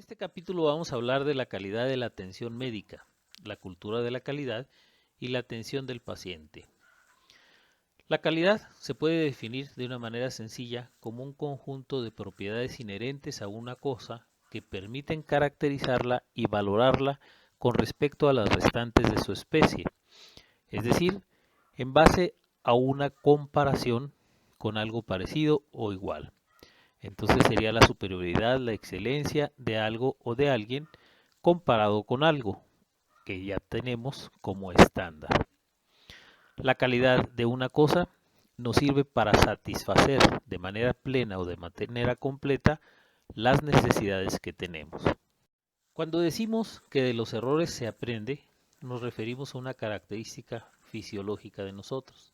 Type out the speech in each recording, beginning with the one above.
este capítulo vamos a hablar de la calidad de la atención médica, la cultura de la calidad y la atención del paciente. La calidad se puede definir de una manera sencilla como un conjunto de propiedades inherentes a una cosa que permiten caracterizarla y valorarla con respecto a las restantes de su especie, es decir, en base a una comparación con algo parecido o igual. Entonces sería la superioridad, la excelencia de algo o de alguien comparado con algo que ya tenemos como estándar. La calidad de una cosa nos sirve para satisfacer de manera plena o de manera completa las necesidades que tenemos. Cuando decimos que de los errores se aprende, nos referimos a una característica fisiológica de nosotros.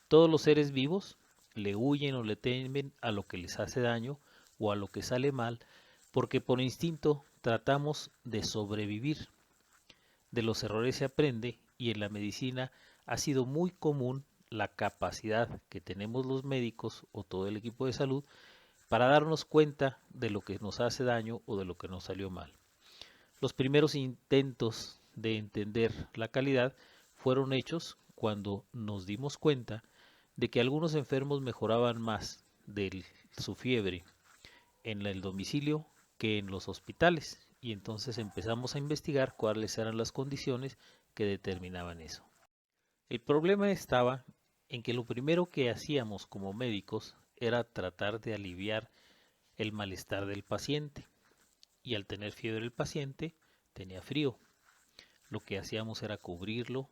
Todos los seres vivos le huyen o le temen a lo que les hace daño o a lo que sale mal, porque por instinto tratamos de sobrevivir. De los errores se aprende y en la medicina ha sido muy común la capacidad que tenemos los médicos o todo el equipo de salud para darnos cuenta de lo que nos hace daño o de lo que nos salió mal. Los primeros intentos de entender la calidad fueron hechos cuando nos dimos cuenta de que algunos enfermos mejoraban más de su fiebre en el domicilio que en los hospitales, y entonces empezamos a investigar cuáles eran las condiciones que determinaban eso. El problema estaba en que lo primero que hacíamos como médicos era tratar de aliviar el malestar del paciente, y al tener fiebre el paciente tenía frío. Lo que hacíamos era cubrirlo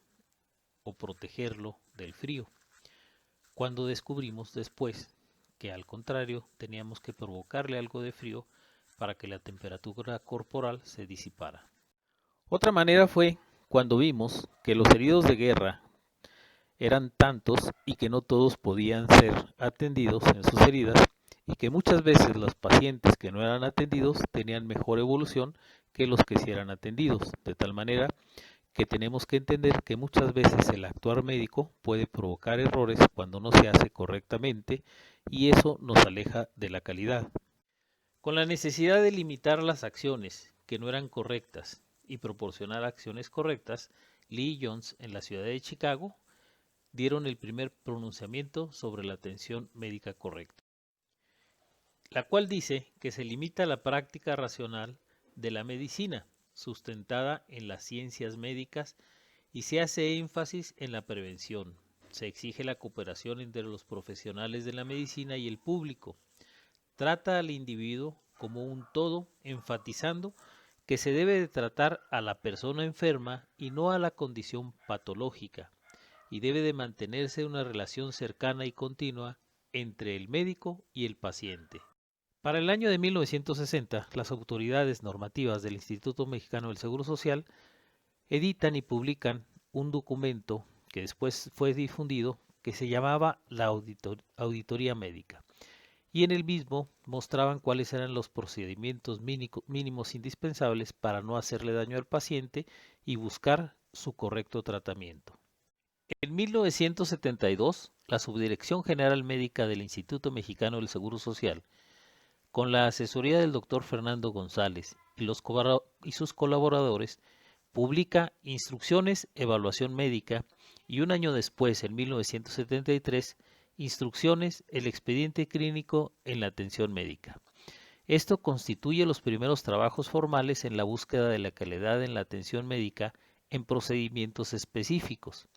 o protegerlo del frío, cuando descubrimos después que al contrario teníamos que provocarle algo de frío para que la temperatura corporal se disipara. Otra manera fue cuando vimos que los heridos de guerra eran tantos y que no todos podían ser atendidos en sus heridas, y que muchas veces los pacientes que no eran atendidos tenían mejor evolución que los que sí eran atendidos, de tal manera que tenemos que entender que muchas veces el actuar médico puede provocar errores cuando no se hace correctamente, y eso nos aleja de la calidad. Con la necesidad de limitar las acciones que no eran correctas y proporcionar acciones correctas, Lee y Jones en la ciudad de Chicago dieron el primer pronunciamiento sobre la atención médica correcta, la cual dice que se limita a la práctica racional de la medicina, sustentada en las ciencias médicas, y se hace énfasis en la prevención. Se exige la cooperación entre los profesionales de la medicina y el público. Trata al individuo como un todo, enfatizando que se debe de tratar a la persona enferma y no a la condición patológica, y debe de mantenerse una relación cercana y continua entre el médico y el paciente. Para el año de 1960, las autoridades normativas del Instituto Mexicano del Seguro Social editan y publican un documento que después fue difundido, que se llamaba la Auditoría Médica, y en el mismo mostraban cuáles eran los procedimientos mínimos indispensables para no hacerle daño al paciente y buscar su correcto tratamiento. En 1972, la Subdirección General Médica del Instituto Mexicano del Seguro Social, con la asesoría del doctor Fernando González y sus colaboradores, publica Instrucciones, Evaluación Médica, y un año después, en 1973, Instrucciones, el expediente clínico en la atención médica. Esto constituye los primeros trabajos formales en la búsqueda de la calidad en la atención médica en procedimientos específicos.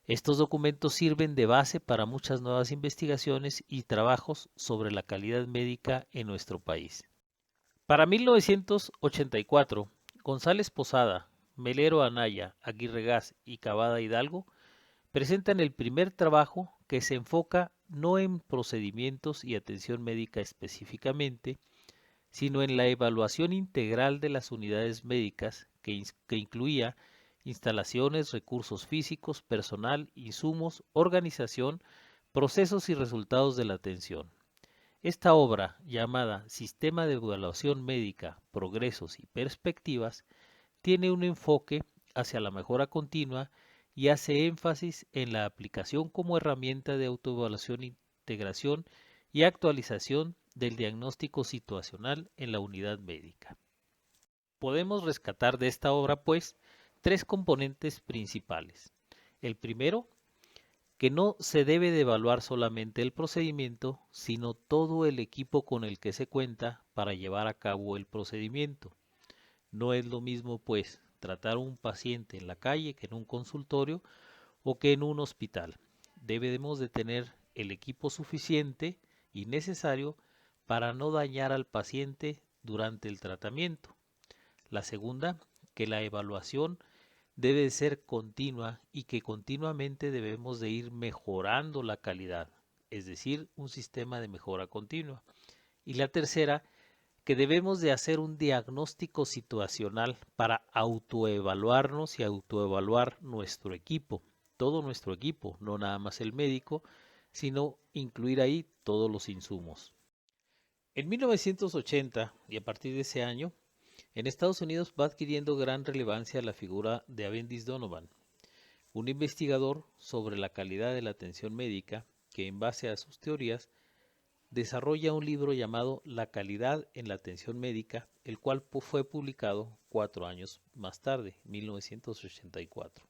Estos documentos sirven de base para muchas nuevas investigaciones y trabajos sobre la calidad médica en nuestro país. Para 1984, González Posada, Melero Anaya, Aguirre Gas y Cavada Hidalgo presentan el primer trabajo que se enfoca no en procedimientos y atención médica específicamente, sino en la evaluación integral de las unidades médicas, que incluía instalaciones, recursos físicos, personal, insumos, organización, procesos y resultados de la atención. Esta obra, llamada Sistema de Evaluación Médica, Progresos y Perspectivas, tiene un enfoque hacia la mejora continua y hace énfasis en la aplicación como herramienta de autoevaluación, integración y actualización del diagnóstico situacional en la unidad médica. Podemos rescatar de esta obra, pues, tres componentes principales. El primero, que no se debe de evaluar solamente el procedimiento, sino todo el equipo con el que se cuenta para llevar a cabo el procedimiento. No es lo mismo, pues, tratar a un paciente en la calle que en un consultorio o que en un hospital. Debemos de tener el equipo suficiente y necesario para no dañar al paciente durante el tratamiento. La segunda, que la evaluación debe ser continua y que continuamente debemos de ir mejorando la calidad, es decir, un sistema de mejora continua. Y la tercera, que debemos de hacer un diagnóstico situacional para autoevaluarnos y autoevaluar nuestro equipo, todo nuestro equipo, no nada más el médico, sino incluir ahí todos los insumos. En 1980 y a partir de ese año, en Estados Unidos va adquiriendo gran relevancia la figura de Avendis Donovan, un investigador sobre la calidad de la atención médica que en base a sus teorías desarrolla un libro llamado La calidad en la atención médica, el cual fue publicado 4 años más tarde, 1984.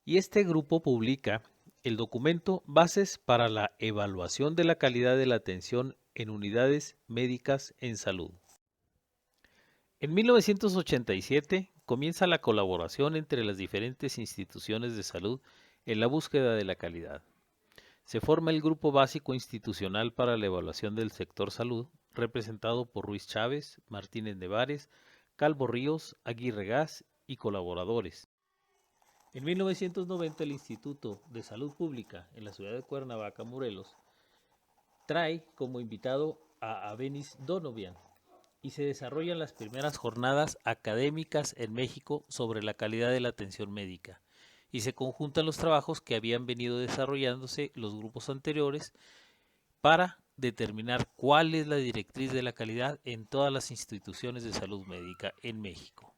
Y este grupo publica el documento Bases para la evaluación de la calidad de la atención en unidades médicas en salud. En 1987 comienza la colaboración entre las diferentes instituciones de salud en la búsqueda de la calidad. Se forma el Grupo Básico Institucional para la Evaluación del Sector Salud, representado por Ruiz Chávez, Martínez Nevares, Calvo Ríos, Aguirre Gas y colaboradores. En 1990 el Instituto de Salud Pública en la ciudad de Cuernavaca, Morelos, trae como invitado a Avendis Donovan y se desarrollan las primeras jornadas académicas en México sobre la calidad de la atención médica y se conjuntan los trabajos que habían venido desarrollándose los grupos anteriores para determinar cuál es la directriz de la calidad en todas las instituciones de salud médica en México.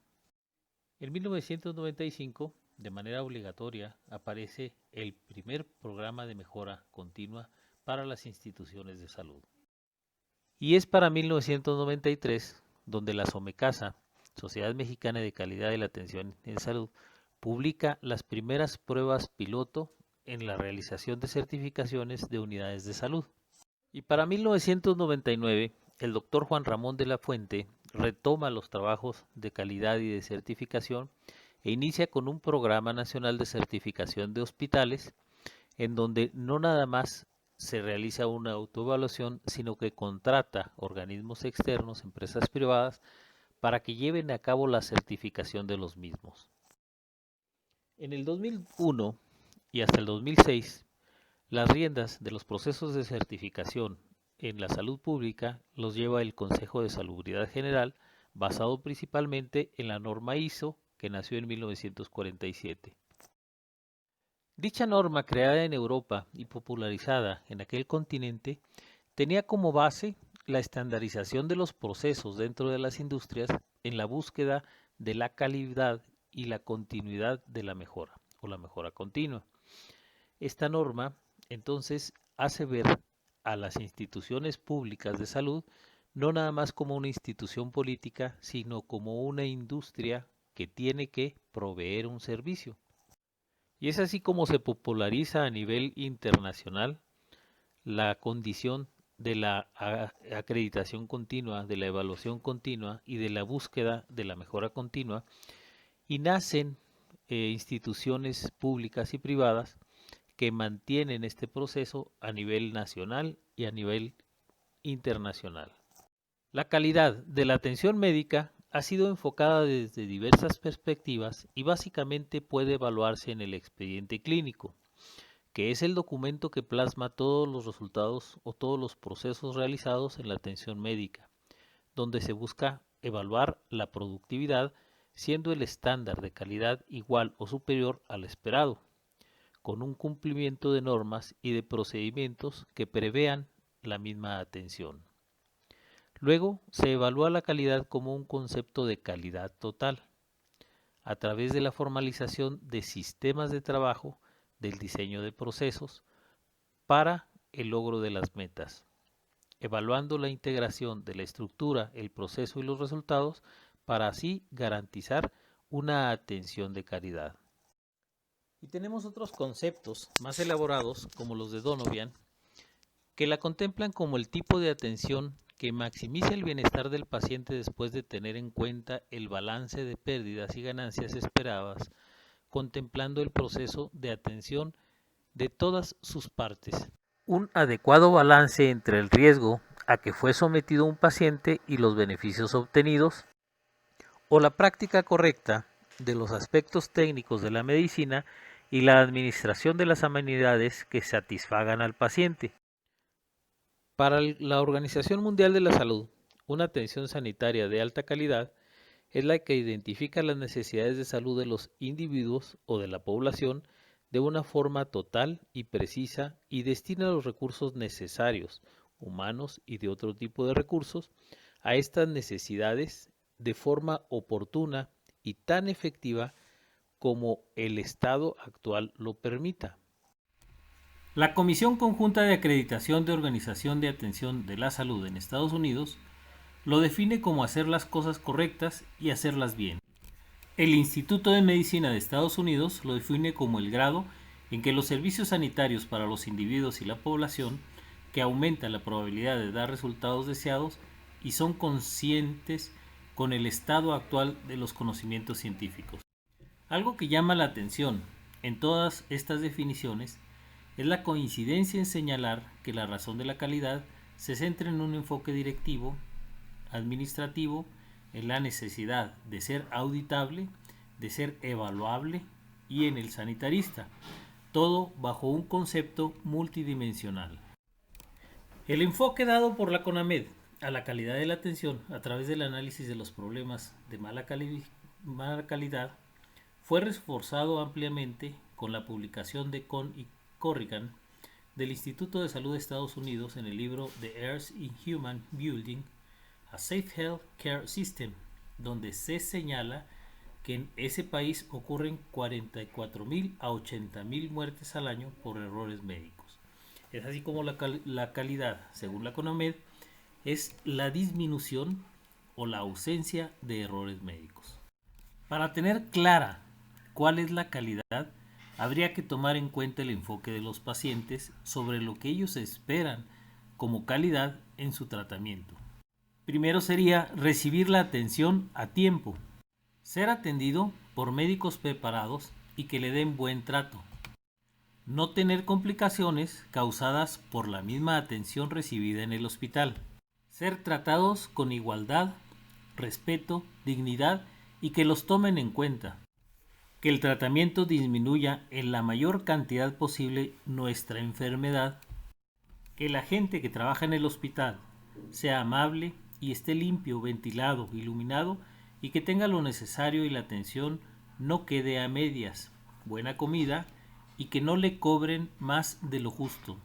En 1995, de manera obligatoria, aparece el primer programa de mejora continua para las instituciones de salud. Y es para 1993 donde la SOMECASA, Sociedad Mexicana de Calidad de la Atención en Salud, publica las primeras pruebas piloto en la realización de certificaciones de unidades de salud. Y para 1999, el doctor Juan Ramón de la Fuente retoma los trabajos de calidad y de certificación e inicia con un programa nacional de certificación de hospitales, en donde no nada más se realiza una autoevaluación, sino que contrata organismos externos, empresas privadas, para que lleven a cabo la certificación de los mismos. En el 2001 y hasta el 2006, las riendas de los procesos de certificación en la salud pública los lleva el Consejo de Salubridad General, basado principalmente en la norma ISO, que nació en 1947. Dicha norma, creada en Europa y popularizada en aquel continente, tenía como base la estandarización de los procesos dentro de las industrias en la búsqueda de la calidad y la continuidad de la mejora o la mejora continua. Esta norma, entonces, hace ver a las instituciones públicas de salud no nada más como una institución política, sino como una industria que tiene que proveer un servicio. Y es así como se populariza a nivel internacional la condición de la acreditación continua, de la evaluación continua y de la búsqueda de la mejora continua, y nacen instituciones públicas y privadas que mantienen este proceso a nivel nacional y a nivel internacional. La calidad de la atención médica ha sido enfocada desde diversas perspectivas y básicamente puede evaluarse en el expediente clínico, que es el documento que plasma todos los resultados o todos los procesos realizados en la atención médica, donde se busca evaluar la productividad siendo el estándar de calidad igual o superior al esperado, con un cumplimiento de normas y de procedimientos que prevean la misma atención. Luego se evalúa la calidad como un concepto de calidad total, a través de la formalización de sistemas de trabajo, del diseño de procesos, para el logro de las metas, evaluando la integración de la estructura, el proceso y los resultados para así garantizar una atención de calidad. Y tenemos otros conceptos más elaborados, como los de Donovan, que la contemplan como el tipo de atención que maximiza el bienestar del paciente después de tener en cuenta el balance de pérdidas y ganancias esperadas, contemplando el proceso de atención de todas sus partes. Un adecuado balance entre el riesgo a que fue sometido un paciente y los beneficios obtenidos, o la práctica correcta de los aspectos técnicos de la medicina y la administración de las amenidades que satisfagan al paciente. Para la Organización Mundial de la Salud, una atención sanitaria de alta calidad es la que identifica las necesidades de salud de los individuos o de la población de una forma total y precisa y destina los recursos necesarios, humanos y de otro tipo de recursos, a estas necesidades de forma oportuna y tan efectiva como el estado actual lo permita. La Comisión Conjunta de Acreditación de Organización de Atención de la Salud en Estados Unidos lo define como hacer las cosas correctas y hacerlas bien. El Instituto de Medicina de Estados Unidos lo define como el grado en que los servicios sanitarios para los individuos y la población, que aumenta la probabilidad de dar resultados deseados y son conscientes con el estado actual de los conocimientos científicos. Algo que llama la atención en todas estas definiciones es la coincidencia en señalar que la razón de la calidad se centra en un enfoque directivo, administrativo, en la necesidad de ser auditable, de ser evaluable y en el sanitarista, todo bajo un concepto multidimensional. El enfoque dado por la CONAMED a la calidad de la atención a través del análisis de los problemas de mala calidad fue reforzado ampliamente con la publicación de Kohn y Corrigan del Instituto de Salud de Estados Unidos en el libro The Errors in Human Building, a Safe Health Care System, donde se señala que en ese país ocurren 44.000 a 80.000 muertes al año por errores médicos. Es así como la calidad, según la CONAMED, es la disminución o la ausencia de errores médicos. Para tener clara cuál es la calidad, habría que tomar en cuenta el enfoque de los pacientes sobre lo que ellos esperan como calidad en su tratamiento. Primero sería recibir la atención a tiempo, ser atendido por médicos preparados y que le den buen trato, no tener complicaciones causadas por la misma atención recibida en el hospital, ser tratados con igualdad, respeto, dignidad y que los tomen en cuenta, que el tratamiento disminuya en la mayor cantidad posible nuestra enfermedad, que la gente que trabaja en el hospital sea amable y esté limpio, ventilado, iluminado y que tenga lo necesario y la atención no quede a medias, buena comida y que no le cobren más de lo justo.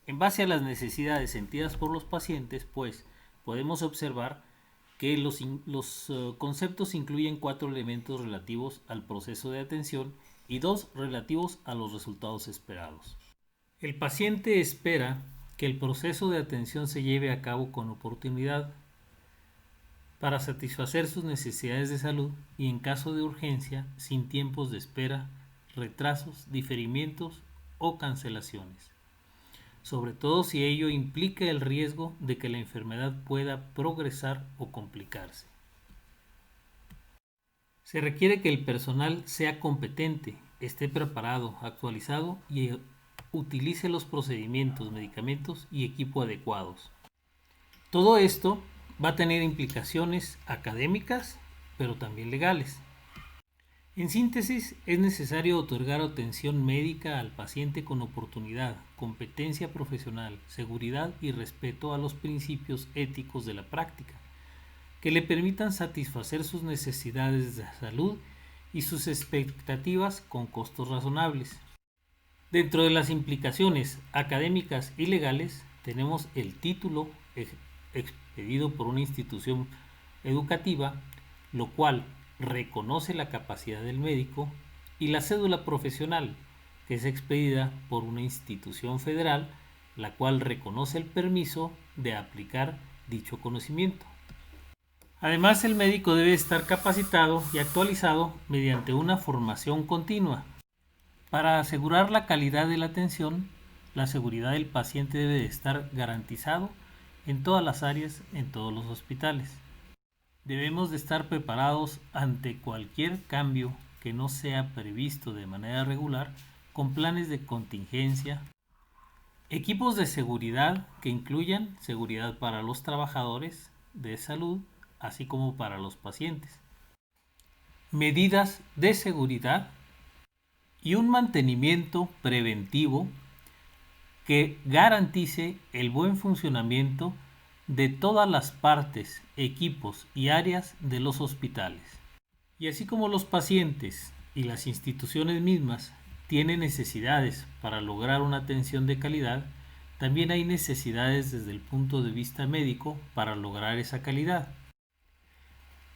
En base a las necesidades sentidas por los pacientes, pues, podemos observar que los conceptos incluyen 4 elementos relativos al proceso de atención y 2 relativos a los resultados esperados. El paciente espera que el proceso de atención se lleve a cabo con oportunidad para satisfacer sus necesidades de salud y en caso de urgencia sin tiempos de espera, retrasos, diferimientos o cancelaciones, sobre todo si ello implica el riesgo de que la enfermedad pueda progresar o complicarse. Se requiere que el personal sea competente, esté preparado, actualizado y utilice los procedimientos, medicamentos y equipo adecuados. Todo esto va a tener implicaciones académicas, pero también legales. En síntesis, es necesario otorgar atención médica al paciente con oportunidad, competencia profesional, seguridad y respeto a los principios éticos de la práctica, que le permitan satisfacer sus necesidades de salud y sus expectativas con costos razonables. Dentro de las implicaciones académicas y legales tenemos el título expedido por una institución educativa, lo cual reconoce la capacidad del médico, y la cédula profesional, que es expedida por una institución federal, la cual reconoce el permiso de aplicar dicho conocimiento. Además, el médico debe estar capacitado y actualizado mediante una formación continua. Para asegurar la calidad de la atención, la seguridad del paciente debe de estar garantizado en todas las áreas, en todos los hospitales. Debemos de estar preparados ante cualquier cambio que no sea previsto de manera regular, con planes de contingencia, equipos de seguridad que incluyan seguridad para los trabajadores de salud, así como para los pacientes, medidas de seguridad y un mantenimiento preventivo que garantice el buen funcionamiento de todas las partes, equipos y áreas de los hospitales. Y así como los pacientes y las instituciones mismas tienen necesidades para lograr una atención de calidad, también hay necesidades desde el punto de vista médico para lograr esa calidad.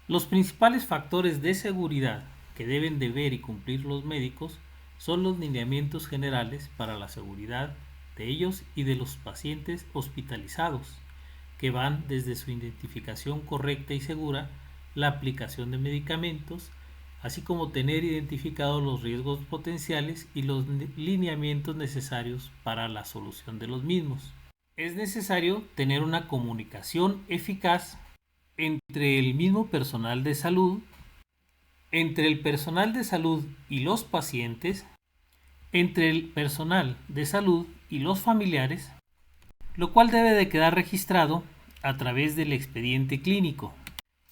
Los principales factores de seguridad que deben de ver y cumplir los médicos son los lineamientos generales para la seguridad de ellos y de los pacientes hospitalizados, que van desde su identificación correcta y segura, la aplicación de medicamentos, así como tener identificados los riesgos potenciales y los lineamientos necesarios para la solución de los mismos. Es necesario tener una comunicación eficaz entre el mismo personal de salud, entre el personal de salud y los pacientes, entre el personal de salud y los familiares, lo cual debe de quedar registrado a través del expediente clínico,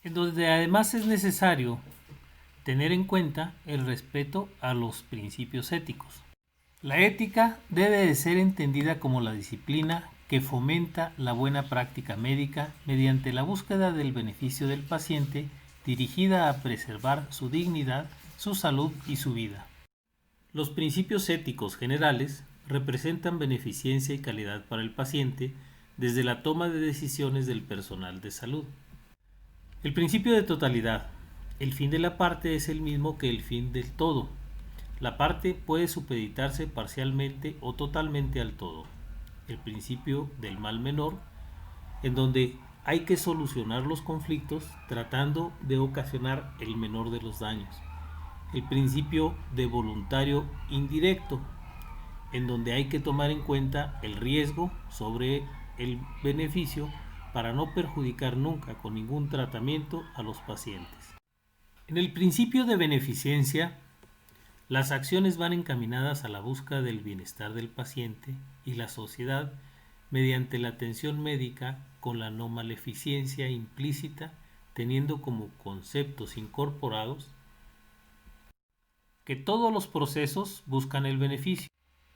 en donde además es necesario tener en cuenta el respeto a los principios éticos. La ética debe de ser entendida como la disciplina que fomenta la buena práctica médica mediante la búsqueda del beneficio del paciente, dirigida a preservar su dignidad, su salud y su vida. Los principios éticos generales representan beneficencia y calidad para el paciente desde la toma de decisiones del personal de salud. El principio de totalidad. El fin de la parte es el mismo que el fin del todo. La parte puede supeditarse parcialmente o totalmente al todo. El principio del mal menor, en donde hay que solucionar los conflictos tratando de ocasionar el menor de los daños. El principio de voluntario indirecto, en donde hay que tomar en cuenta el riesgo sobre el beneficio para no perjudicar nunca con ningún tratamiento a los pacientes. En el principio de beneficencia, las acciones van encaminadas a la búsqueda del bienestar del paciente y la sociedad mediante la atención médica con la no maleficencia implícita, teniendo como conceptos incorporados que todos los procesos buscan el beneficio,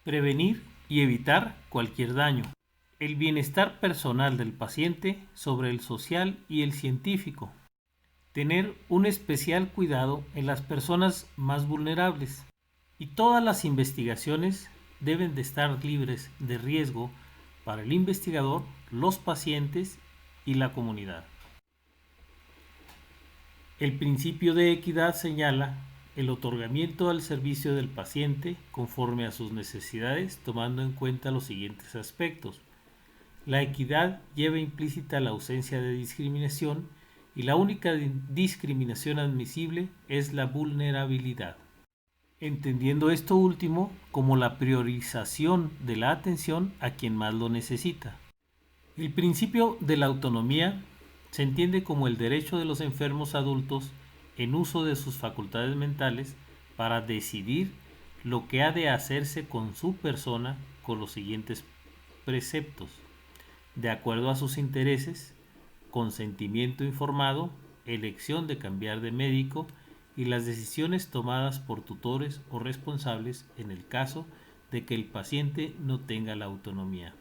prevenir y evitar cualquier daño, el bienestar personal del paciente sobre el social y el científico, tener un especial cuidado en las personas más vulnerables, y todas las investigaciones deben de estar libres de riesgo para el investigador, los pacientes y la comunidad. El principio de equidad señala el otorgamiento al servicio del paciente conforme a sus necesidades, tomando en cuenta los siguientes aspectos. La equidad lleva implícita la ausencia de discriminación y la única discriminación admisible es la vulnerabilidad, entendiendo esto último como la priorización de la atención a quien más lo necesita. El principio de la autonomía se entiende como el derecho de los enfermos adultos en uso de sus facultades mentales para decidir lo que ha de hacerse con su persona con los siguientes preceptos: de acuerdo a sus intereses, consentimiento informado, elección de cambiar de médico y las decisiones tomadas por tutores o responsables en el caso de que el paciente no tenga la autonomía.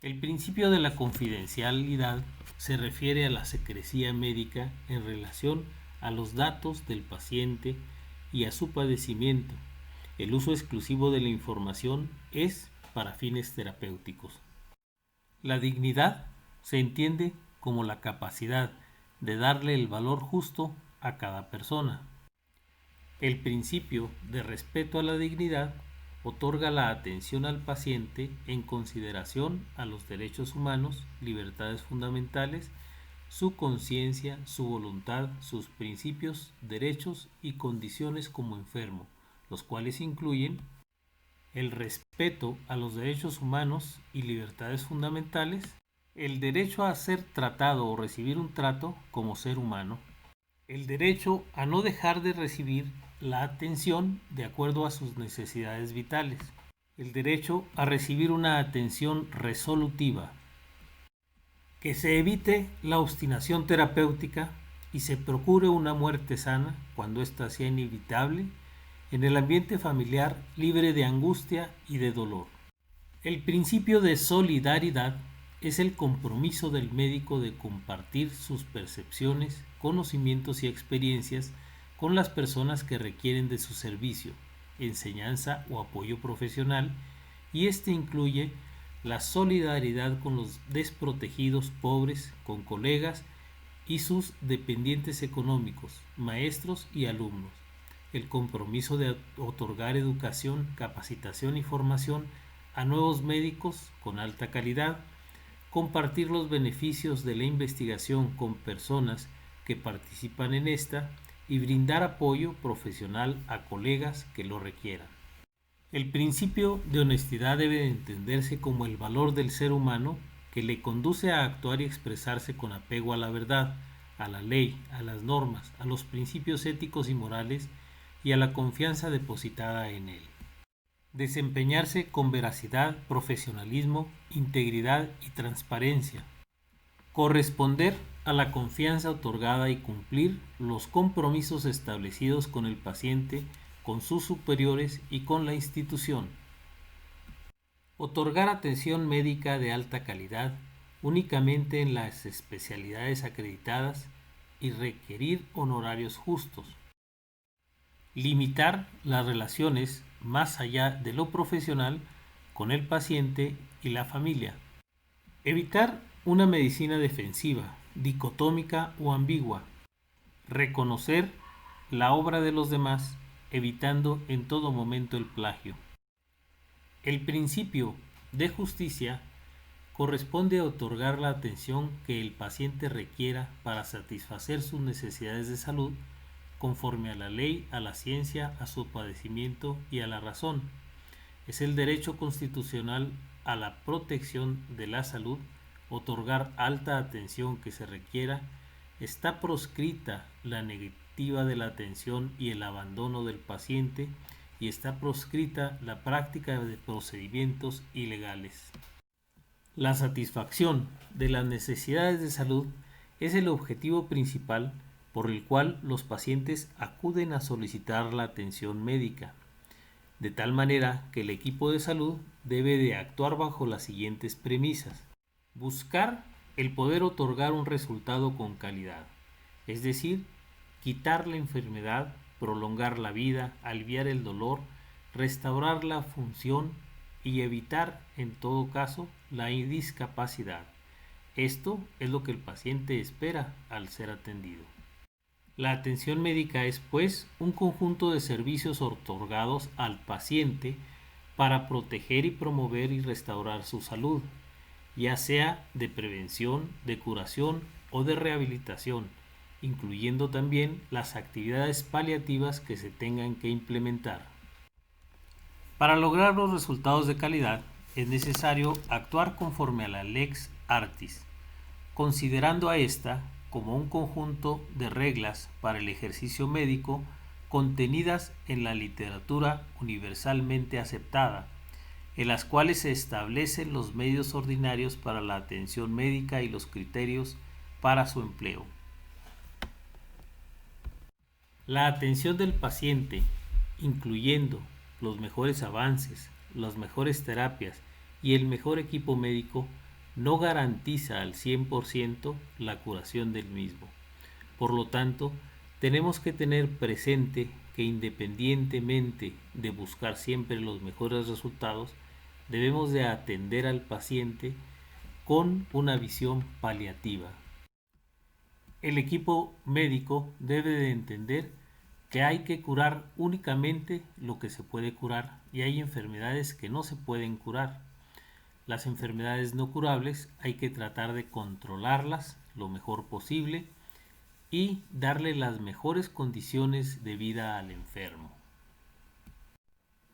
El principio de la confidencialidad se refiere a la secrecía médica en relación a los datos del paciente y a su padecimiento. El uso exclusivo de la información es para fines terapéuticos. La dignidad se entiende como la capacidad de darle el valor justo a cada persona. El principio de respeto a la dignidad otorga la atención al paciente en consideración a los derechos humanos, libertades fundamentales su conciencia, su voluntad, sus principios, derechos y condiciones como enfermo, los cuales incluyen el respeto a los derechos humanos y libertades fundamentales, el derecho a ser tratado o recibir un trato como ser humano, el derecho a no dejar de recibir la atención de acuerdo a sus necesidades vitales, el derecho a recibir una atención resolutiva, que se evite la obstinación terapéutica y se procure una muerte sana cuando ésta sea inevitable en el ambiente familiar libre de angustia y de dolor. El principio de solidaridad es el compromiso del médico de compartir sus percepciones, conocimientos y experiencias con las personas que requieren de su servicio, enseñanza o apoyo profesional, y este incluye la solidaridad con los desprotegidos pobres, con colegas y sus dependientes económicos, maestros y alumnos, el compromiso de otorgar educación, capacitación y formación a nuevos médicos con alta calidad, compartir los beneficios de la investigación con personas que participan en esta y brindar apoyo profesional a colegas que lo requieran. El principio de honestidad debe entenderse como el valor del ser humano que le conduce a actuar y expresarse con apego a la verdad, a la ley, a las normas, a los principios éticos y morales y a la confianza depositada en él. Desempeñarse con veracidad, profesionalismo, integridad y transparencia. Corresponder a la confianza otorgada y cumplir los compromisos establecidos con el paciente, con sus superiores y con la institución. Otorgar atención médica de alta calidad únicamente en las especialidades acreditadas y requerir honorarios justos. Limitar las relaciones más allá de lo profesional con el paciente y la familia. Evitar una medicina defensiva, dicotómica o ambigua. Reconocer la obra de los demás, evitando en todo momento el plagio. El principio de justicia corresponde a otorgar la atención que el paciente requiera para satisfacer sus necesidades de salud conforme a la ley, a la ciencia, a su padecimiento y a la razón. Es el derecho constitucional a la protección de la salud, otorgar alta atención que se requiera. Está proscrita la negativa de la atención y el abandono del paciente y está proscrita la práctica de procedimientos ilegales. La satisfacción de las necesidades de salud es el objetivo principal por el cual los pacientes acuden a solicitar la atención médica, de tal manera que el equipo de salud debe de actuar bajo las siguientes premisas. Buscar el poder otorgar un resultado con calidad, es decir, quitar la enfermedad, prolongar la vida, aliviar el dolor, restaurar la función y evitar, en todo caso, la discapacidad. Esto es lo que el paciente espera al ser atendido. La atención médica es, pues, un conjunto de servicios otorgados al paciente para proteger y promover y restaurar su salud, ya sea de prevención, de curación o de rehabilitación, incluyendo también las actividades paliativas que se tengan que implementar. Para lograr los resultados de calidad es necesario actuar conforme a la Lex Artis, considerando a esta como un conjunto de reglas para el ejercicio médico contenidas en la literatura universalmente aceptada, en las cuales se establecen los medios ordinarios para la atención médica y los criterios para su empleo. La atención del paciente, incluyendo los mejores avances, las mejores terapias y el mejor equipo médico, no garantiza al 100% la curación del mismo. Por lo tanto, tenemos que tener presente que independientemente de buscar siempre los mejores resultados, debemos de atender al paciente con una visión paliativa. El equipo médico debe de entender que hay que curar únicamente lo que se puede curar y hay enfermedades que no se pueden curar. Las enfermedades no curables hay que tratar de controlarlas lo mejor posible y darle las mejores condiciones de vida al enfermo.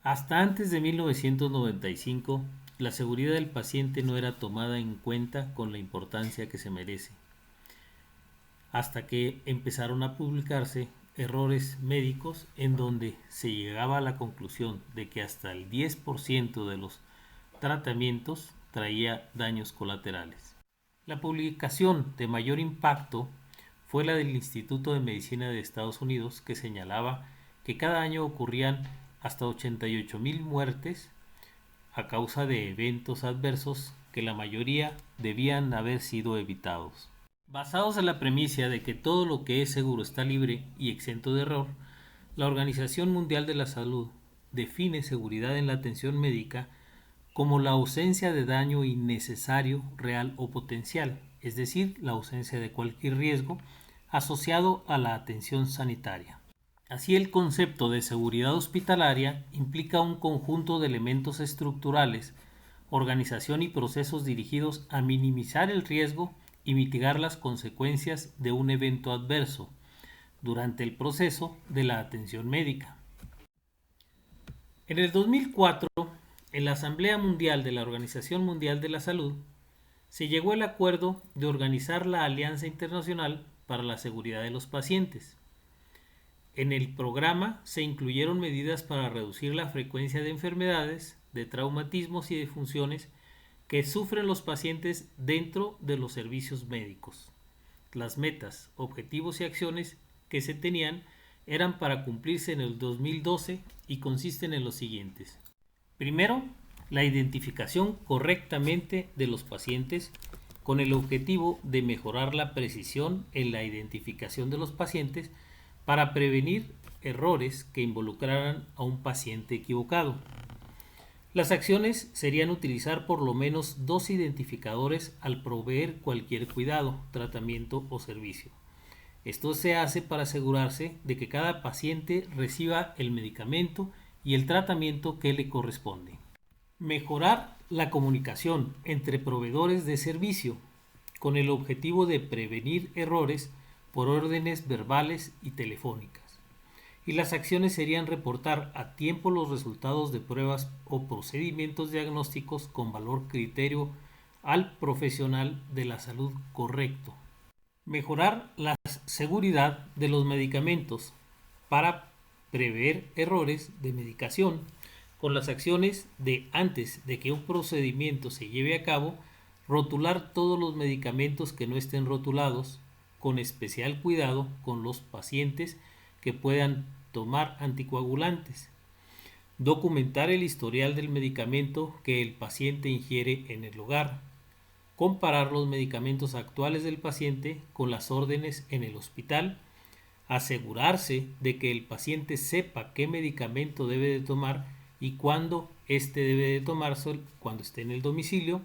Hasta antes de 1995, la seguridad del paciente no era tomada en cuenta con la importancia que se merece, hasta que empezaron a publicarse errores médicos en donde se llegaba a la conclusión de que hasta el 10% de los tratamientos traía daños colaterales. La publicación de mayor impacto fue la del Instituto de Medicina de Estados Unidos, que señalaba que cada año ocurrían hasta 88,000 muertes a causa de eventos adversos que la mayoría debían haber sido evitados. Basados en la premisa de que todo lo que es seguro está libre y exento de error, la Organización Mundial de la Salud define seguridad en la atención médica como la ausencia de daño innecesario, real o potencial, es decir, la ausencia de cualquier riesgo asociado a la atención sanitaria. Así, el concepto de seguridad hospitalaria implica un conjunto de elementos estructurales, organización y procesos dirigidos a minimizar el riesgo y mitigar las consecuencias de un evento adverso durante el proceso de la atención médica. En el 2004, en la Asamblea Mundial de la Organización Mundial de la Salud, se llegó al acuerdo de organizar la Alianza Internacional para la Seguridad de los Pacientes. En el programa se incluyeron medidas para reducir la frecuencia de enfermedades, de traumatismos y de funciones que sufren los pacientes dentro de los servicios médicos. Las metas, objetivos y acciones que se tenían eran para cumplirse en el 2012 y consisten en los siguientes. Primero, la identificación correctamente de los pacientes con el objetivo de mejorar la precisión en la identificación de los pacientes para prevenir errores que involucraran a un paciente equivocado. Las acciones serían utilizar por lo menos 2 identificadores al proveer cualquier cuidado, tratamiento o servicio. Esto se hace para asegurarse de que cada paciente reciba el medicamento y el tratamiento que le corresponde. Mejorar la comunicación entre proveedores de servicio con el objetivo de prevenir errores por órdenes verbales y telefónicas. Y las acciones serían reportar a tiempo los resultados de pruebas o procedimientos diagnósticos con valor criterio al profesional de la salud correcto. Mejorar la seguridad de los medicamentos para prever errores de medicación con las acciones de antes de que un procedimiento se lleve a cabo, rotular todos los medicamentos que no estén rotulados, con especial cuidado con los pacientes que puedan tomar anticoagulantes. Documentar el historial del medicamento que el paciente ingiere en el hogar. Comparar los medicamentos actuales del paciente con las órdenes en el hospital. Asegurarse de que el paciente sepa qué medicamento debe de tomar y cuándo éste debe de tomarse cuando esté en el domicilio.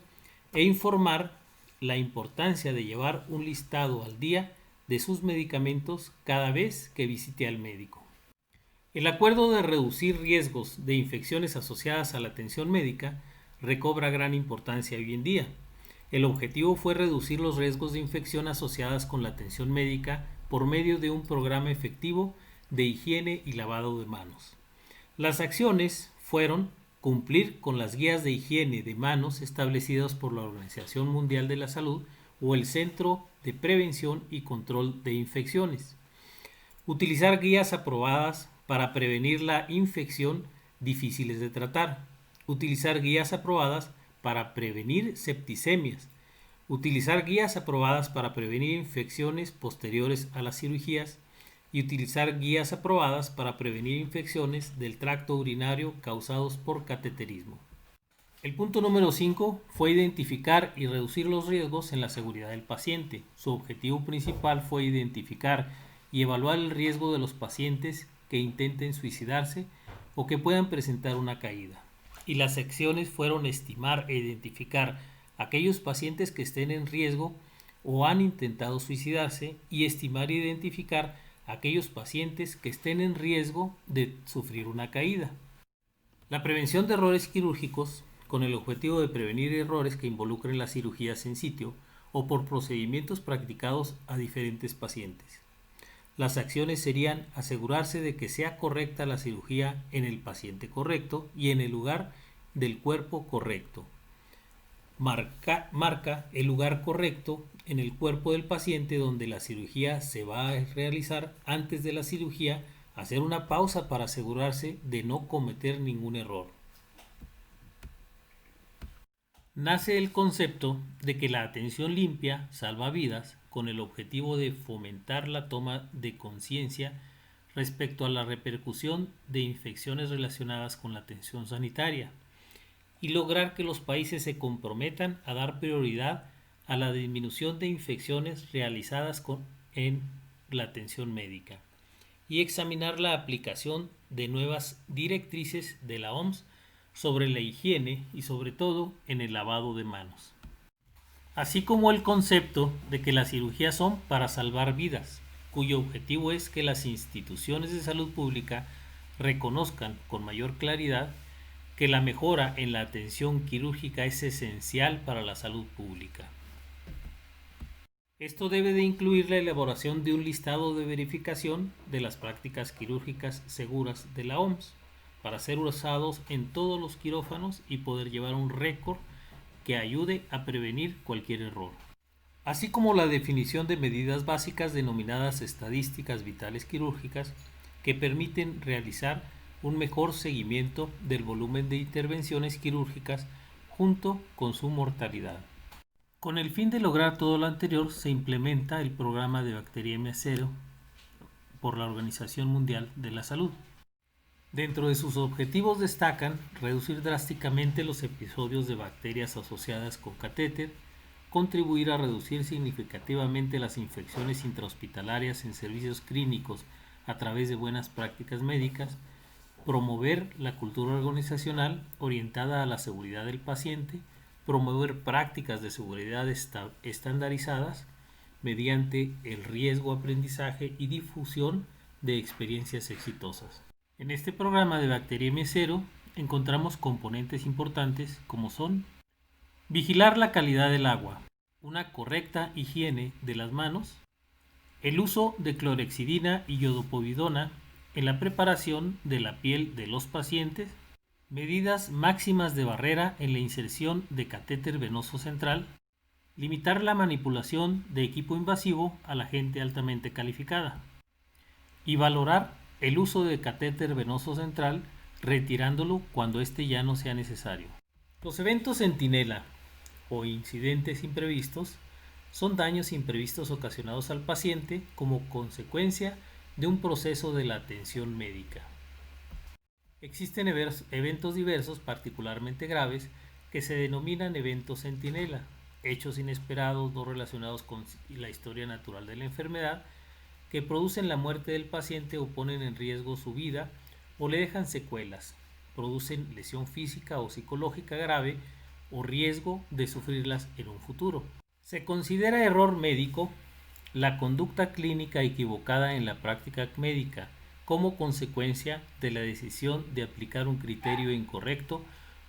E informar la importancia de llevar un listado al día de sus medicamentos cada vez que visite al médico. El acuerdo de reducir riesgos de infecciones asociadas a la atención médica recobra gran importancia hoy en día. El objetivo fue reducir los riesgos de infección asociadas con la atención médica por medio de un programa efectivo de higiene y lavado de manos. Las acciones fueron cumplir con las guías de higiene de manos establecidas por la Organización Mundial de la Salud o el Centro de Prevención y Control de Infecciones. Utilizar guías aprobadas para prevenir la infección difíciles de tratar. Utilizar guías aprobadas para prevenir septicemias. Utilizar guías aprobadas para prevenir infecciones posteriores a las cirugías. Y utilizar guías aprobadas para prevenir infecciones del tracto urinario causados por cateterismo. El punto número 5 fue identificar y reducir los riesgos en la seguridad del paciente. Su objetivo principal fue identificar y evaluar el riesgo de los pacientes que intenten suicidarse o que puedan presentar una caída. Y las acciones fueron estimar e identificar aquellos pacientes que estén en riesgo o han intentado suicidarse y estimar e identificar aquellos pacientes que estén en riesgo de sufrir una caída. La prevención de errores quirúrgicos con el objetivo de prevenir errores que involucren las cirugías en sitio o por procedimientos practicados a diferentes pacientes. Las acciones serían asegurarse de que sea correcta la cirugía en el paciente correcto y en el lugar del cuerpo correcto. Marca el lugar correcto en el cuerpo del paciente donde la cirugía se va a realizar. Antes de la cirugía, hacer una pausa para asegurarse de no cometer ningún error. Nace el concepto de que la atención limpia salva vidas con el objetivo de fomentar la toma de conciencia respecto a la repercusión de infecciones relacionadas con la atención sanitaria y lograr que los países se comprometan a dar prioridad a la disminución de infecciones realizadas en la atención médica y examinar la aplicación de nuevas directrices de la OMS sobre la higiene y sobre todo en el lavado de manos, así como el concepto de que las cirugías son para salvar vidas, cuyo objetivo es que las instituciones de salud pública reconozcan con mayor claridad que la mejora en la atención quirúrgica es esencial para la salud pública. Esto debe de incluir la elaboración de un listado de verificación de las prácticas quirúrgicas seguras de la OMS, para ser usados en todos los quirófanos y poder llevar un récord que ayude a prevenir cualquier error. Así como la definición de medidas básicas denominadas estadísticas vitales quirúrgicas que permiten realizar un mejor seguimiento del volumen de intervenciones quirúrgicas junto con su mortalidad. Con el fin de lograr todo lo anterior, se implementa el programa de bacteriemia cero por la Organización Mundial de la Salud. Dentro de sus objetivos destacan reducir drásticamente los episodios de bacterias asociadas con catéter, contribuir a reducir significativamente las infecciones intrahospitalarias en servicios clínicos a través de buenas prácticas médicas, promover la cultura organizacional orientada a la seguridad del paciente, promover prácticas de seguridad estandarizadas mediante el riesgo, aprendizaje y difusión de experiencias exitosas. En este programa de bacteriemia cero encontramos componentes importantes como son vigilar la calidad del agua, una correcta higiene de las manos, el uso de clorhexidina y iodopovidona en la preparación de la piel de los pacientes, medidas máximas de barrera en la inserción de catéter venoso central, limitar la manipulación de equipo invasivo a la gente altamente calificada y valorar el uso de catéter venoso central retirándolo cuando éste ya no sea necesario. Los eventos centinela o incidentes imprevistos son daños imprevistos ocasionados al paciente como consecuencia de un proceso de la atención médica. Existen eventos diversos particularmente graves que se denominan eventos centinela, hechos inesperados no relacionados con la historia natural de la enfermedad, que producen la muerte del paciente o ponen en riesgo su vida o le dejan secuelas, producen lesión física o psicológica grave o riesgo de sufrirlas en un futuro. Se considera error médico la conducta clínica equivocada en la práctica médica como consecuencia de la decisión de aplicar un criterio incorrecto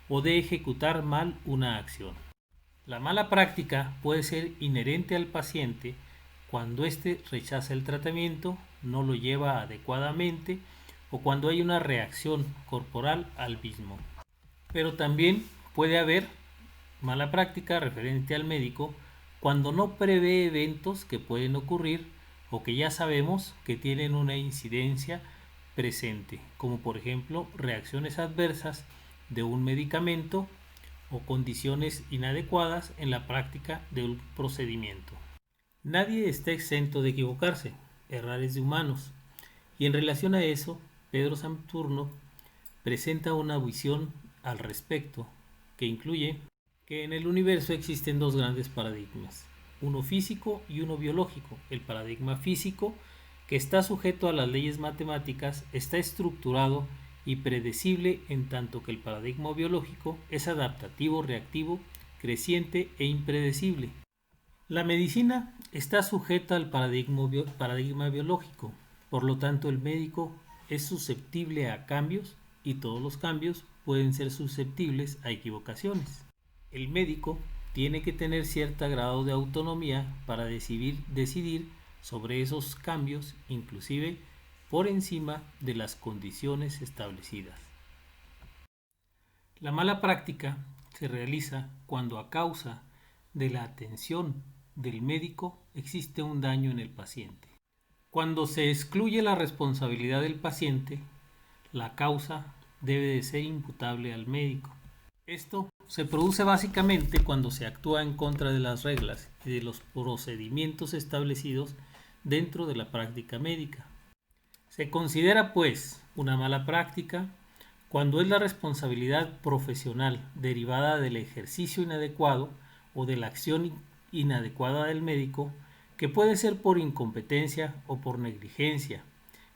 o de ejecutar mal una acción. La mala práctica puede ser inherente al paciente cuando éste rechaza el tratamiento, no lo lleva adecuadamente o cuando hay una reacción corporal al mismo. Pero también puede haber mala práctica referente al médico cuando no prevé eventos que pueden ocurrir o que ya sabemos que tienen una incidencia presente, como por ejemplo reacciones adversas de un medicamento o condiciones inadecuadas en la práctica de un procedimiento. Nadie está exento de equivocarse, errar es de humanos, y en relación a eso, Pedro Saturno presenta una visión al respecto que incluye que en el universo existen dos grandes paradigmas, uno físico y uno biológico. El paradigma físico, que está sujeto a las leyes matemáticas, está estructurado y predecible, en tanto que el paradigma biológico es adaptativo, reactivo, creciente e impredecible. La medicina está sujeta al paradigma biológico, por lo tanto el médico es susceptible a cambios y todos los cambios pueden ser susceptibles a equivocaciones. El médico tiene que tener cierto grado de autonomía para decidir sobre esos cambios, inclusive por encima de las condiciones establecidas. La mala práctica se realiza cuando a causa de la atención del médico existe un daño en el paciente. Cuando se excluye la responsabilidad del paciente, la causa debe de ser imputable al médico. Esto se produce básicamente cuando se actúa en contra de las reglas y de los procedimientos establecidos dentro de la práctica médica. Se considera, pues, una mala práctica cuando es la responsabilidad profesional derivada del ejercicio inadecuado o de la acción inadecuada del médico, que puede ser por incompetencia o por negligencia,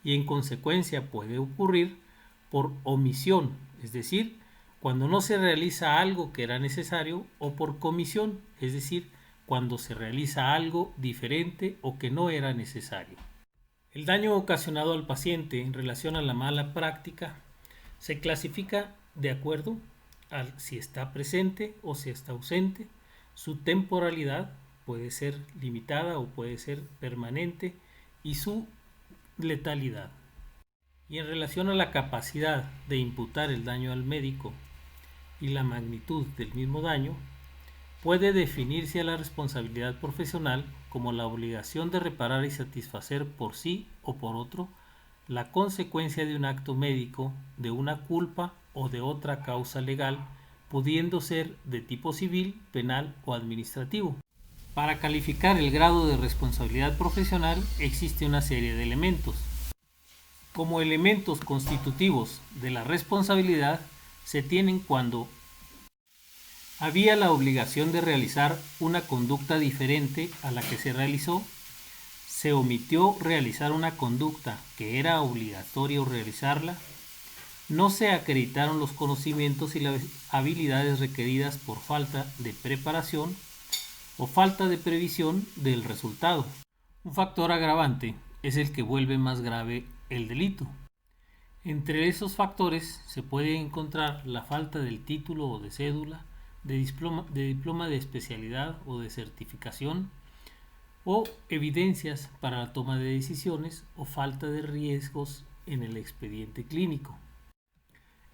y en consecuencia puede ocurrir por omisión, es decir, cuando no se realiza algo que era necesario, o por comisión, es decir, cuando se realiza algo diferente o que no era necesario. El daño ocasionado al paciente en relación a la mala práctica se clasifica de acuerdo a si está presente o si está ausente. Su temporalidad puede ser limitada o puede ser permanente, y su letalidad. Y en relación a la capacidad de imputar el daño al médico y la magnitud del mismo daño, puede definirse a la responsabilidad profesional como la obligación de reparar y satisfacer por sí o por otro la consecuencia de un acto médico, de una culpa o de otra causa legal, pudiendo ser de tipo civil, penal o administrativo. Para calificar el grado de responsabilidad profesional existe una serie de elementos. Como elementos constitutivos de la responsabilidad se tienen cuando había la obligación de realizar una conducta diferente a la que se realizó, se omitió realizar una conducta que era obligatorio realizarla, no se acreditaron los conocimientos y las habilidades requeridas por falta de preparación o falta de previsión del resultado. Un factor agravante es el que vuelve más grave el delito. Entre esos factores se puede encontrar la falta del título o de cédula, de diploma de especialidad o de certificación, o evidencias para la toma de decisiones, o falta de riesgos en el expediente clínico.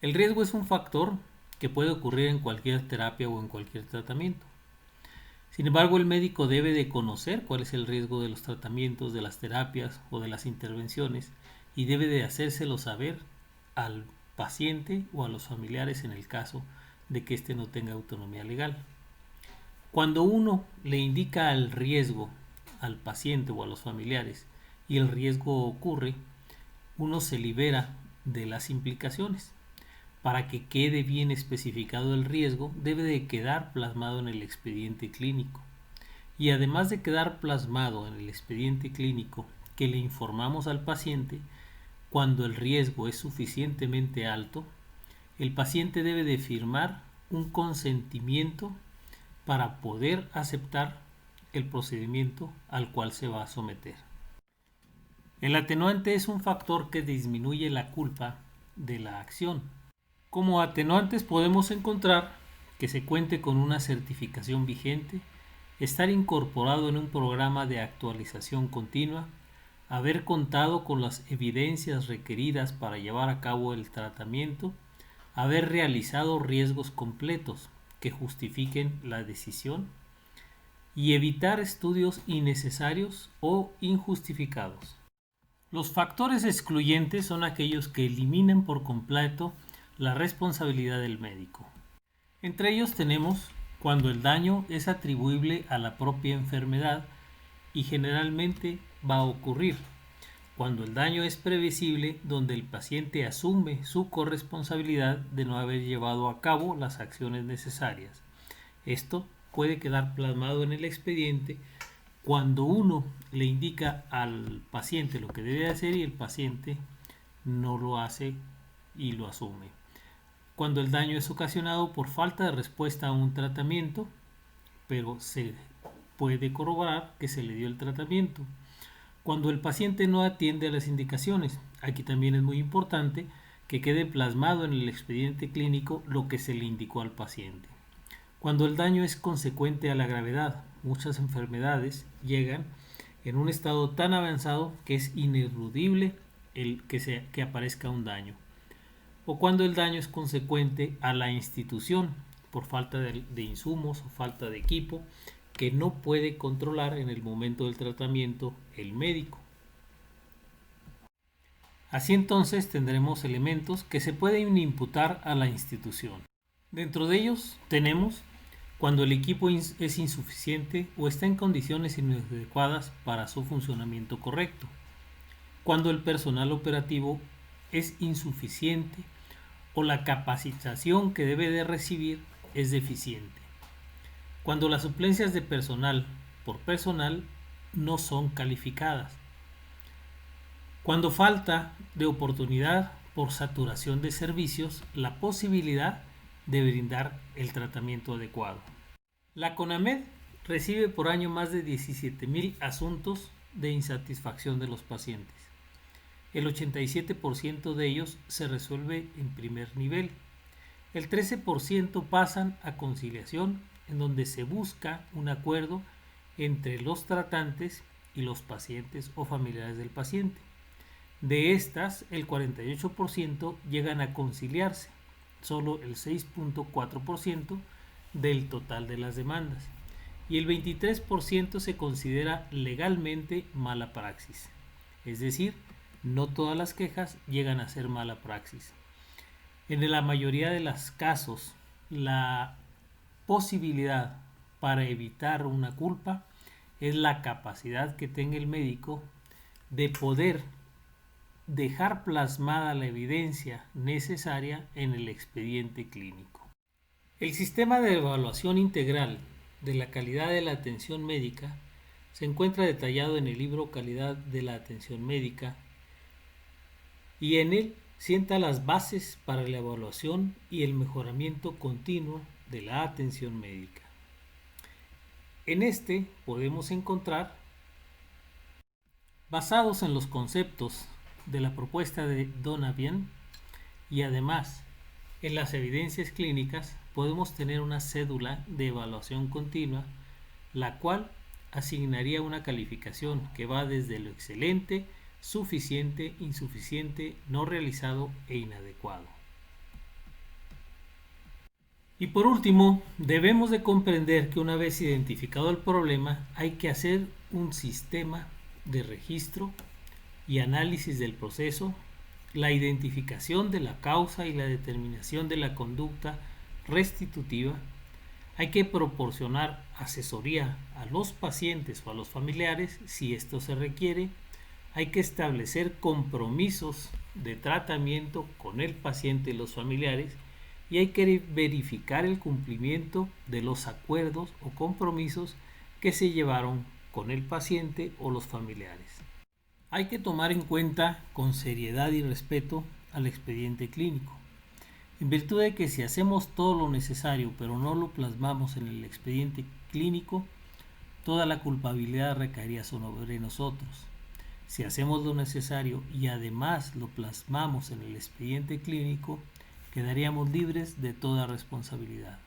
El riesgo es un factor que puede ocurrir en cualquier terapia o en cualquier tratamiento. Sin embargo, el médico debe de conocer cuál es el riesgo de los tratamientos, de las terapias o de las intervenciones, y debe de hacérselo saber al paciente o a los familiares en el caso de que éste no tenga autonomía legal. Cuando uno le indica el riesgo al paciente o a los familiares y el riesgo ocurre, uno se libera de las implicaciones. Para que quede bien especificado el riesgo, debe de quedar plasmado en el expediente clínico. Y además de quedar plasmado en el expediente clínico que le informamos al paciente, cuando el riesgo es suficientemente alto, el paciente debe de firmar un consentimiento para poder aceptar el procedimiento al cual se va a someter. El atenuante es un factor que disminuye la culpa de la acción. Como atenuantes podemos encontrar que se cuente con una certificación vigente, estar incorporado en un programa de actualización continua, haber contado con las evidencias requeridas para llevar a cabo el tratamiento, haber realizado riesgos completos que justifiquen la decisión, y evitar estudios innecesarios o injustificados. Los factores excluyentes son aquellos que eliminan por completo la responsabilidad del médico. Entre ellos tenemos cuando el daño es atribuible a la propia enfermedad, y generalmente va a ocurrir cuando el daño es previsible, donde el paciente asume su corresponsabilidad de no haber llevado a cabo las acciones necesarias. Esto puede quedar plasmado en el expediente cuando uno le indica al paciente lo que debe hacer y el paciente no lo hace y lo asume. Cuando el daño es ocasionado por falta de respuesta a un tratamiento, pero se puede corroborar que se le dio el tratamiento. Cuando el paciente no atiende a las indicaciones, aquí también es muy importante que quede plasmado en el expediente clínico lo que se le indicó al paciente. Cuando el daño es consecuente a la gravedad, muchas enfermedades llegan en un estado tan avanzado que es ineludible que aparezca un daño. O cuando el daño es consecuente a la institución por falta de insumos o falta de equipo que no puede controlar en el momento del tratamiento el médico. Así entonces tendremos elementos que se pueden imputar a la institución. Dentro de ellos tenemos cuando el equipo es insuficiente o está en condiciones inadecuadas para su funcionamiento correcto, cuando el personal operativo es insuficiente o la capacitación que debe de recibir es deficiente, cuando las suplencias de personal por personal no son calificadas, cuando falta de oportunidad por saturación de servicios la posibilidad de brindar el tratamiento adecuado. La CONAMED recibe por año más de 17,000 asuntos de insatisfacción de los pacientes. El 87% de ellos se resuelve en primer nivel. El 13% pasan a conciliación, en donde se busca un acuerdo entre los tratantes y los pacientes o familiares del paciente. De estas, el 48% llegan a conciliarse, solo el 6.4% del total de las demandas, y el 23% se considera legalmente mala praxis, es decir, no todas las quejas llegan a ser mala praxis. En la mayoría de los casos, la posibilidad para evitar una culpa es la capacidad que tenga el médico de poder dejar plasmada la evidencia necesaria en el expediente clínico. El sistema de evaluación integral de la calidad de la atención médica se encuentra detallado en el libro Calidad de la Atención Médica y en él sienta las bases para la evaluación y el mejoramiento continuo de la atención médica. En este podemos encontrar, basados en los conceptos de la propuesta de Donavian y además en las evidencias clínicas, podemos tener una cédula de evaluación continua, la cual asignaría una calificación que va desde lo excelente, suficiente, insuficiente, no realizado e inadecuado. Y por último, debemos de comprender que una vez identificado el problema, hay que hacer un sistema de registro y análisis del proceso, la identificación de la causa y la determinación de la conducta restitutiva. Hay que proporcionar asesoría a los pacientes o a los familiares si esto se requiere. Hay que establecer compromisos de tratamiento con el paciente y los familiares y hay que verificar el cumplimiento de los acuerdos o compromisos que se llevaron con el paciente o los familiares. Hay que tomar en cuenta con seriedad y respeto al expediente clínico, en virtud de que si hacemos todo lo necesario pero no lo plasmamos en el expediente clínico, toda la culpabilidad recaería sobre nosotros. Si hacemos lo necesario y además lo plasmamos en el expediente clínico, quedaríamos libres de toda responsabilidad.